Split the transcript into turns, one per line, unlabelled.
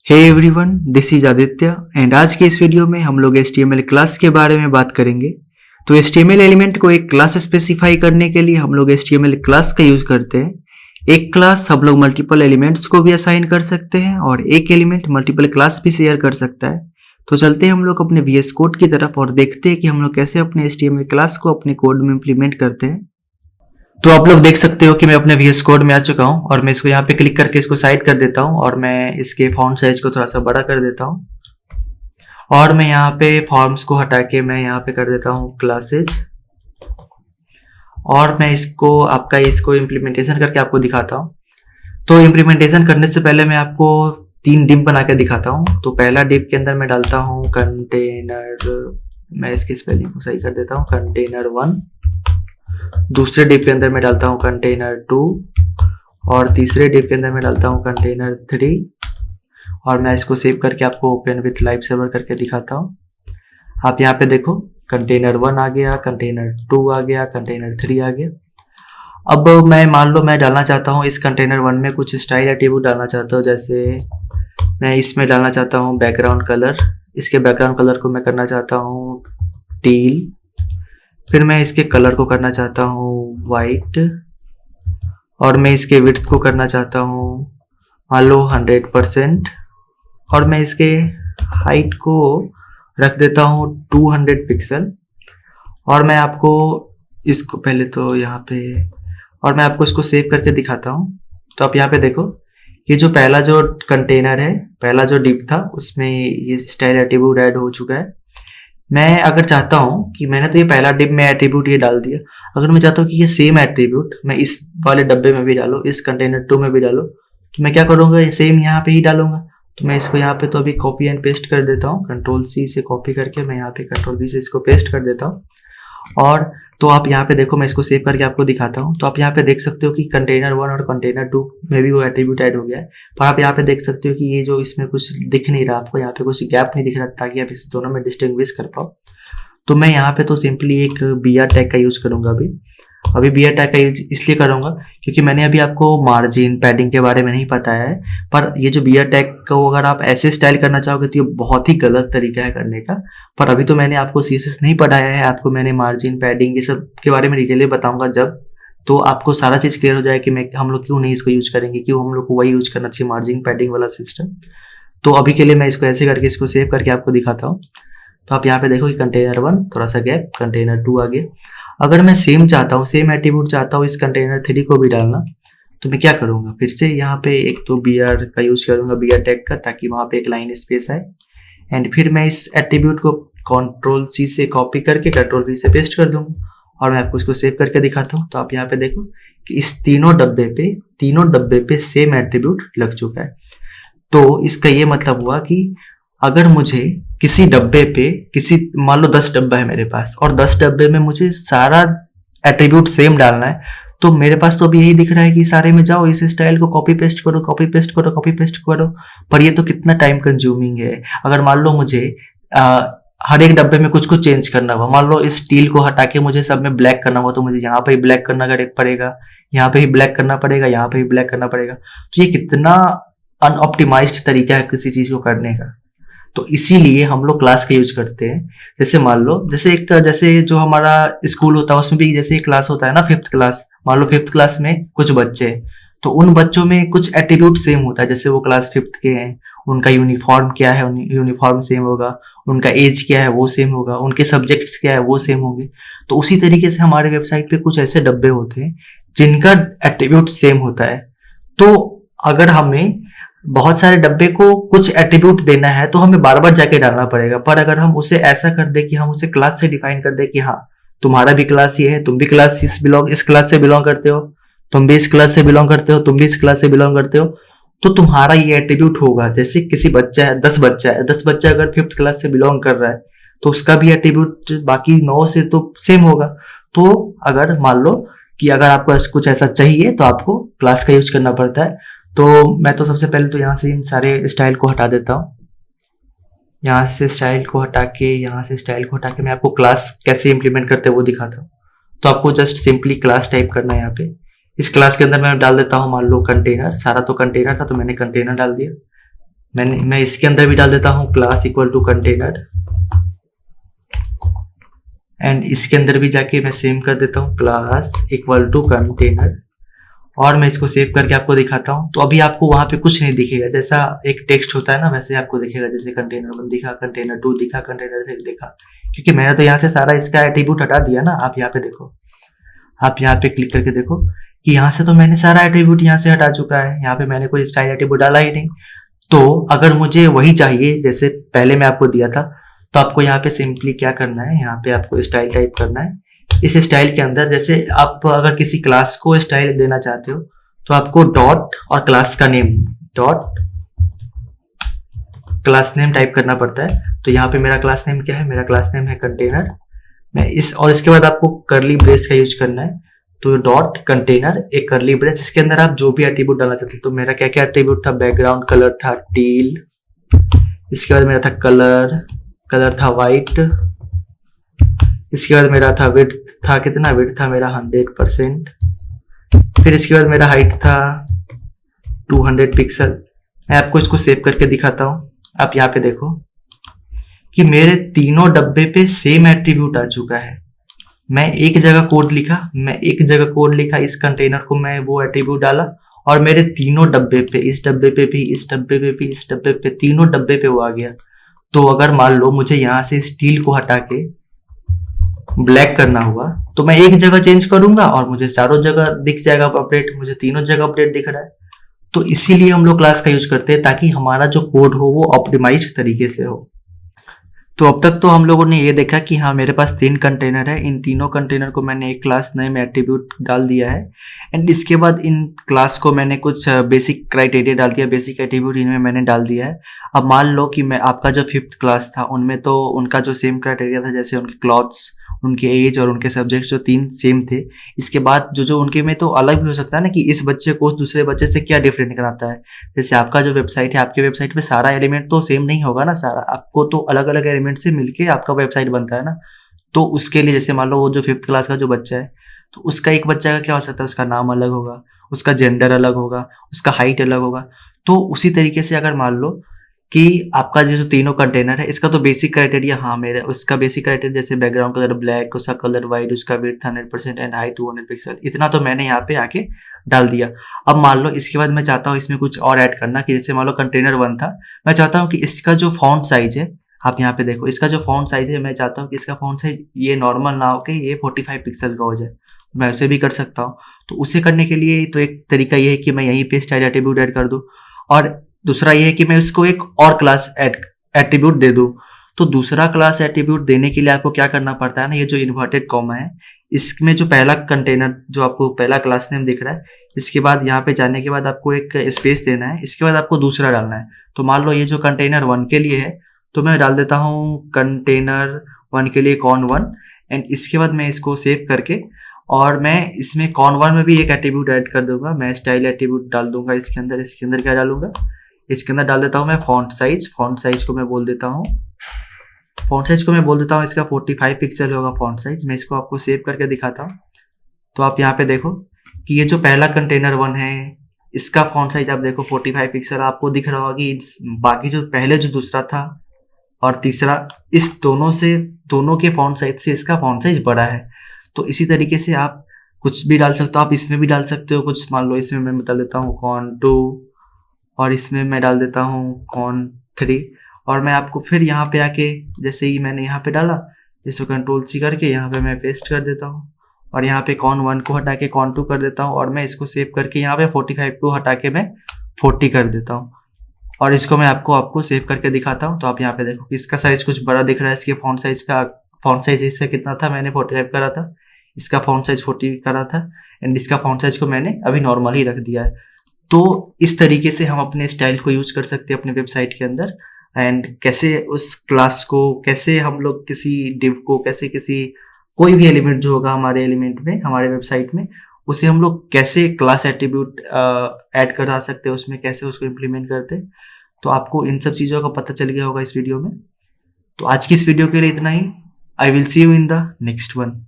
Hey everyone, this is Aditya and आज के इस वीडियो में हम लोग HTML क्लास के बारे में बात करेंगे। तो HTML एलिमेंट को एक क्लास स्पेसिफाई करने के लिए हम लोग HTML क्लास का यूज करते हैं। एक क्लास हम लोग मल्टीपल एलिमेंट्स को भी असाइन कर सकते हैं और एक एलिमेंट मल्टीपल क्लास भी शेयर कर सकता है। तो चलते हैं हम लोग अपने VS कोड की तरफ और देखते हैं कि हम लोग कैसे अपने HTML क्लास को अपने कोड में इंप्लीमेंट करते हैं। तो आप लोग देख सकते हो कि मैं अपने VS कोड में आ चुका हूं और मैं इसको यहाँ पे क्लिक करके इसको साइड कर देता हूं और मैं इसके फॉन्ट साइज को थोड़ा सा बड़ा कर देता हूं और मैं यहाँ पे फॉर्म्स को हटा के मैं यहाँ पे कर देता हूं क्लासेज और मैं इसको इम्प्लीमेंटेशन करके आपको दिखाता हूँ। तो इम्प्लीमेंटेशन करने से पहले मैं आपको 3 डिव बना के दिखाता हूँ। तो पहला डिव के अंदर मैं डालता हूँ कंटेनर, मैं इसकी स्पेलिंग को सही कर देता हूँ, कंटेनर 1। दूसरे डिव के अंदर मैं डालता हूँ कंटेनर 2 और तीसरे डिव के अंदर मैं डालता हूँ कंटेनर 3 और मैं इसको सेव करके आपको ओपन विथ लाइव सर्वर करके दिखाता हूँ। आप यहाँ पे देखो कंटेनर 1 आ गया, कंटेनर 2 आ गया, कंटेनर 3 आ गया। अब मैं मान लो मैं डालना चाहता हूँ इस कंटेनर 1 में कुछ स्टाइल एट्रीब्यूट डालना चाहता हूँ, जैसे मैं इसमें डालना चाहता हूँ बैकग्राउंड कलर। इसके बैकग्राउंड कलर को मैं करना चाहता हूँ टील, फिर मैं इसके कलर को करना चाहता हूँ वाइट और मैं इसके विड्थ को करना चाहता हूँ मान लो 100% और मैं इसके हाइट को रख देता हूँ 200 पिक्सल और मैं आपको इसको पहले तो यहाँ पे और मैं आपको इसको सेव करके दिखाता हूँ। तो आप यहाँ पे देखो ये जो पहला जो कंटेनर है, पहला जो डिव था उसमें ये स्टाइल एट्रीब्यूट ऐड हो चुका है। मैं अगर चाहता हूँ कि मैंने तो ये पहला डिव में एट्रीब्यूट ये डाल दिया, अगर मैं चाहता हूँ कि ये सेम एट्रीब्यूट मैं इस वाले डब्बे में भी डालूँ, इस कंटेनर 2 में भी डालूँ, तो मैं क्या करूँगा, ये सेम यहाँ पे ही डालूंगा। तो मैं इसको यहाँ पे तो अभी कॉपी एंड पेस्ट कर देता हूँ, कंट्रोल-C से कॉपी करके मैं यहाँ पे कंट्रोल-V से इसको पेस्ट कर देता हूँ। और तो आप यहाँ पे देखो मैं इसको सेव करके आपको दिखाता हूँ। तो आप यहाँ पे देख सकते हो कि कंटेनर 1 और कंटेनर 2 में भी वो एट्रीब्यूट ऐड हो गया है, पर आप यहाँ पे देख सकते हो कि ये जो इसमें कुछ दिख नहीं रहा, आपको यहाँ पे कुछ गैप नहीं दिख रहा ताकि आप इस दोनों में डिस्टिंग्विश कर पाओ। तो मैं यहाँ पे तो सिंपली एक BR टैग का यूज करूंगा। अभी BR टैग का यूज इसलिए करूंगा क्योंकि मैंने अभी आपको मार्जिन पैडिंग के बारे में नहीं बताया है, पर ये जो BR टैग को अगर आप ऐसे स्टाइल करना चाहोगे तो ये बहुत ही गलत तरीका है करने का। पर अभी तो मैंने आपको CSS नहीं पढ़ाया है, आपको मैंने मार्जिन पैडिंग ये सब के बारे में डिटेल बताऊंगा जब, तो आपको सारा चीज क्लियर हो जाए कि हम लोग क्यों नहीं इसको यूज करेंगे, क्यों हम लोग को वही यूज करना चाहिए मार्जिन पैडिंग वाला सिस्टम। तो अभी के लिए मैं इसको ऐसे करके इसको सेव करके आपको दिखाता हूँ। तो आप यहाँ पे देखो कि कंटेनर 1 थोड़ा सा गैप, कंटेनर 2 आ गया। अगर मैं सेम चाहता हूँ, सेम एट्रीब्यूट चाहता हूँ इस कंटेनर 3 को भी डालना, तो मैं क्या करूँगा, फिर से यहाँ पे एक तो BR का यूज करूँगा, BR टैग का, ताकि वहाँ पे एक लाइन स्पेस आए। एंड फिर मैं इस एट्रीब्यूट को कंट्रोल-C से कॉपी करके कंट्रोल-V से पेस्ट कर दूंगा और मैं आपको इसको सेव करके दिखाता हूँ। तो आप यहाँ पे देखो कि इस तीनों डब्बे पे सेम एट्रीब्यूट लग चुका है। तो इसका ये मतलब हुआ कि अगर मुझे किसी डब्बे पे मान लो 10 डब्बा है मेरे पास और 10 डब्बे में मुझे सारा एट्रीब्यूट सेम डालना है, तो मेरे पास तो अभी यही दिख रहा है कि सारे में जाओ इस स्टाइल को कॉपी पेस्ट करो, कॉपी पेस्ट करो, कॉपी पेस्ट करो, पर ये तो कितना टाइम कंज्यूमिंग है। अगर मान लो मुझे हर एक डब्बे में कुछ कुछ चेंज करना हुआ, मान लो इस स्टील को हटा के मुझे सब में ब्लैक करना हुआ, तो मुझे यहाँ पे ही ब्लैक करना पड़ेगा, यहाँ पे ही ब्लैक करना पड़ेगा, यहाँ पे ही ब्लैक करना पड़ेगा। तो ये कितना अनऑप्टिमाइज्ड तरीका है किसी चीज को करने का। तो इसीलिए हम लोग क्लास का यूज करते हैं। जैसे मान लो जैसे जो हमारा स्कूल होता है उसमें भी जैसे एक क्लास होता है ना, 5th क्लास, मान लो 5th क्लास में कुछ बच्चे हैं, तो उन बच्चों में कुछ एट्रीब्यूट सेम होता है, जैसे वो क्लास 5th के हैं, उनका यूनिफॉर्म क्या है, यूनिफॉर्म सेम होगा, उनका एज क्या है वो सेम होगा, उनके सब्जेक्ट्स क्या है वो सेम होंगे। तो उसी तरीके से हमारे वेबसाइट पे कुछ ऐसे डब्बे होते हैं जिनका एट्रीब्यूट सेम होता है। तो अगर हमें बहुत सारे डब्बे को कुछ एट्रीब्यूट देना है तो हमें बार बार जाके डालना पड़ेगा, पर अगर हम उसे ऐसा कर दे कि हम उसे क्लास से डिफाइन कर दे कि हाँ तुम्हारा भी क्लास ये है, तुम भी इस क्लास से बिलोंग करते हो, तुम भी इस क्लास से बिलोंग करते हो, तुम भी इस क्लास से बिलोंग करते हो, तो तुम्हारा ये एट्रीब्यूट होगा। जैसे किसी बच्चा है, 10 बच्चा अगर 5th क्लास से बिलोंग कर रहा है तो उसका भी एट्रीब्यूट बाकी 9 से तो सेम होगा। तो अगर मान लो कि अगर आपको कुछ ऐसा चाहिए तो आपको क्लास का यूज करना पड़ता है। तो मैं तो सबसे पहले तो यहाँ से इन सारे स्टाइल को हटा देता हूँ, यहाँ से स्टाइल को हटा के मैं आपको क्लास कैसे इंप्लीमेंट करते हैं वो दिखाता हूँ। तो आपको जस्ट सिंपली क्लास टाइप करना है यहाँ पे। इस क्लास के अंदर मैं डाल देता हूँ मान लो कंटेनर, सारा तो कंटेनर था तो मैंने कंटेनर डाल दिया। मैं इसके अंदर भी डाल देता हूँ class equal to container, and इसके अंदर भी जाके मैं सेम कर देता हूँ क्लास इक्वल टू कंटेनर, और मैं इसको सेव करके आपको दिखाता हूँ। तो अभी आपको वहां पे कुछ नहीं दिखेगा, जैसा एक टेक्स्ट होता है ना वैसे आपको दिखेगा, जैसे कंटेनर 1 दिखा, कंटेनर 2 दिखा, कंटेनर 3 दिखा, क्योंकि मैंने तो यहाँ से सारा इसका एट्रीब्यूट हटा दिया ना। आप यहाँ पे देखो, आप यहाँ पे क्लिक करके देखो कि यहाँ से तो मैंने सारा एट्रीब्यूट यहाँ से हटा चुका है, यहाँ पे मैंने कोई स्टाइल एट्रीब्यूट डाला ही नहीं। तो अगर मुझे वही चाहिए जैसे पहले मैं आपको दिया था, तो आपको यहाँ पे सिंपली क्या करना है, यहाँ पे आपको स्टाइल टाइप करना है। इस स्टाइल के अंदर जैसे आप अगर किसी क्लास को स्टाइल देना चाहते हो तो आपको डॉट और क्लास का name, dot class name type करना पड़ता है। तो यहाँ पे मेरा क्लास नेम क्या है, मेरा क्लास नेम है कंटेनर। मैं और इसके बाद आपको करली ब्रेस का यूज करना है। तो डॉट कंटेनर एक करली ब्रेस, इसके अंदर आप जो भी एट्रीब्यूट डालना चाहते हो। तो मेरा क्या क्या एट्रीब्यूट था, बैकग्राउंड कलर था टील, इसके बाद मेरा था कलर था वाइट, इसके बाद मेरा था विड्थ था कितना, विड्थ था मेरा 100%, फिर इसके बाद मेरा हाइट था 200 पिक्सल। मैं आपको इसको सेव करके दिखाता हूँ। आप यहाँ पे देखो कि मेरे तीनों डब्बे पे सेम एट्रीब्यूट आ चुका है। मैं एक जगह कोड लिखा, इस कंटेनर को मैं वो एट्रीब्यूट डाला, और मेरे तीनों डब्बे पे, इस डब्बे पे भी, इस डब्बे पे भी, इस डब्बे पे, तीनों डब्बे पे वो आ गया। तो अगर मान लो मुझे यहाँ से स्टील को हटा के ब्लैक करना हुआ तो मैं एक जगह चेंज करूंगा और मुझे चारों जगह दिख जाएगा अपडेट, मुझे तीनों जगह अपडेट दिख रहा है। तो इसीलिए हम लोग क्लास का यूज करते हैं, ताकि हमारा जो कोड हो वो ऑप्टिमाइज्ड तरीके से हो। तो अब तक तो हम लोगों ने ये देखा कि हाँ मेरे पास 3 कंटेनर है, इन तीनों कंटेनर को मैंने एक क्लास नेम एट्रीब्यूट डाल दिया है, एंड इसके बाद इन क्लास को मैंने कुछ बेसिक क्राइटेरिया डाल दिया, बेसिक एट्रीब्यूट इनमें मैंने डाल दिया है। अब मान लो कि मैं आपका जो 5th क्लास था उनमें तो उनका जो सेम क्राइटेरिया था, जैसे उनके क्लॉथ्स, उनके एज और उनके सब्जेक्ट्स जो 3 सेम थे। इसके बाद जो उनके में तो अलग भी हो सकता है ना, कि इस बच्चे को दूसरे बच्चे से क्या डिफरेंट कराता है। जैसे आपका जो वेबसाइट है, आपके वेबसाइट पे सारा एलिमेंट तो सेम नहीं होगा ना, सारा आपको तो अलग अलग एलिमेंट से मिलके आपका वेबसाइट बनता है ना। तो उसके लिए जैसे मान लो वो जो 5th क्लास का जो बच्चा है, तो उसका एक बच्चा का क्या हो सकता है, उसका नाम अलग होगा, उसका जेंडर अलग होगा, उसका हाइट अलग होगा। तो उसी तरीके से अगर मान लो कि आपका जो तीनों कंटेनर है, इसका तो बेसिक क्राइटेरिया, हाँ मेरा उसका बेसिक क्राइटेरिया जैसे बैकग्राउंड कलर ब्लैक, उसका कलर वाइट, उसका विड्थ 100% एंड हाइट 200 पिक्सल, इतना तो मैंने यहाँ पे आके डाल दिया। अब मान लो इसके बाद मैं चाहता हूँ इसमें कुछ और ऐड करना, कि जैसे मान लो कंटेनर 1 था, मैं चाहता हूँ कि इसका जो फॉन्ट साइज है, आप यहाँ पे देखो, इसका जो फॉन्ट साइज है, मैं चाहता हूँ कि इसका फॉन्ट साइज ये नॉर्मल ना हो के ये 45 पिक्सल का हो जाए। मैं उसे भी कर सकता हूँ। तो उसे करने के लिए तो एक तरीका ये है कि मैं यहीं पे स्टाइल एट्रीब्यूट ऐड कर दूँ, और दूसरा ये है कि मैं इसको एक और क्लास एट्रीब्यूट दे दूं। तो दूसरा क्लास एट्रीब्यूट देने के लिए आपको क्या करना पड़ता है ना, ये जो इन्वर्टेड कॉमा है, इसमें जो पहला कंटेनर जो आपको पहला क्लास नेम दिख रहा है, इसके बाद यहाँ पे जाने के बाद आपको एक स्पेस देना है, इसके बाद आपको दूसरा डालना है। तो मान लो ये जो कंटेनर 1 के लिए है, तो मैं डाल देता हूँ कंटेनर 1 के लिए con1, एंड इसके बाद मैं इसको सेव करके, और मैं इसमें con1 में भी एक एट्रीब्यूट ऐड कर दूंगा। मैं स्टाइल एट्रीब्यूट डाल दूंगा इसके अंदर क्या डालूंगा, इसके अंदर डाल देता हूँ मैं फॉन्ट साइज को मैं बोल देता हूँ, इसका 45 पिक्सल होगा फॉन्ट साइज। मैं इसको आपको सेव करके दिखाता हूँ। तो आप यहाँ पे देखो कि ये जो पहला कंटेनर 1 है, इसका फॉन्ट साइज आप देखो 45 पिक्सल आपको दिख रहा होगा कि बाकी जो पहले जो दूसरा था और तीसरा, इस दोनों के फॉन्ट साइज से इसका फॉन्ट साइज बड़ा है। तो इसी तरीके से आप कुछ भी डाल सकते हो, आप इसमें भी डाल सकते हो कुछ। मान लो इसमें मैं डाल देता हूँ con2, और इसमें मैं डाल देता हूँ con3, और मैं आपको फिर यहाँ पे आके जैसे ही मैंने यहाँ पे डाला, इसको Ctrl+C करके यहाँ पे मैं पेस्ट कर देता हूँ, और यहाँ पे con1 को हटा के con2 कर देता हूँ, और मैं इसको सेव करके यहाँ पे 45 को हटा के मैं 40 कर देता हूँ, और इसको मैं आपको सेव करके दिखाता हूँ। तो आप यहाँ पे देखो कि इसका साइज कुछ बड़ा दिख रहा है। इसके फॉन्ट साइज इसका कितना था, मैंने 45 करा था, इसका फॉन्ट साइज 40 करा था, एंड इसका फॉन्ट साइज को मैंने अभी नॉर्मल ही रख दिया है। तो इस तरीके से हम अपने स्टाइल को यूज कर सकते हैं अपने वेबसाइट के अंदर, एंड कैसे उस क्लास को, कैसे हम लोग किसी डिव को, कैसे किसी कोई भी एलिमेंट जो होगा हमारे एलिमेंट में, हमारे वेबसाइट में, उसे हम लोग कैसे क्लास एट्रीब्यूट ऐड करा सकते हैं, उसमें कैसे उसको इम्प्लीमेंट करते हैं। तो आपको इन सब चीज़ों का पता चल गया होगा इस वीडियो में। तो आज की इस वीडियो के लिए इतना ही। I will see you in the next one.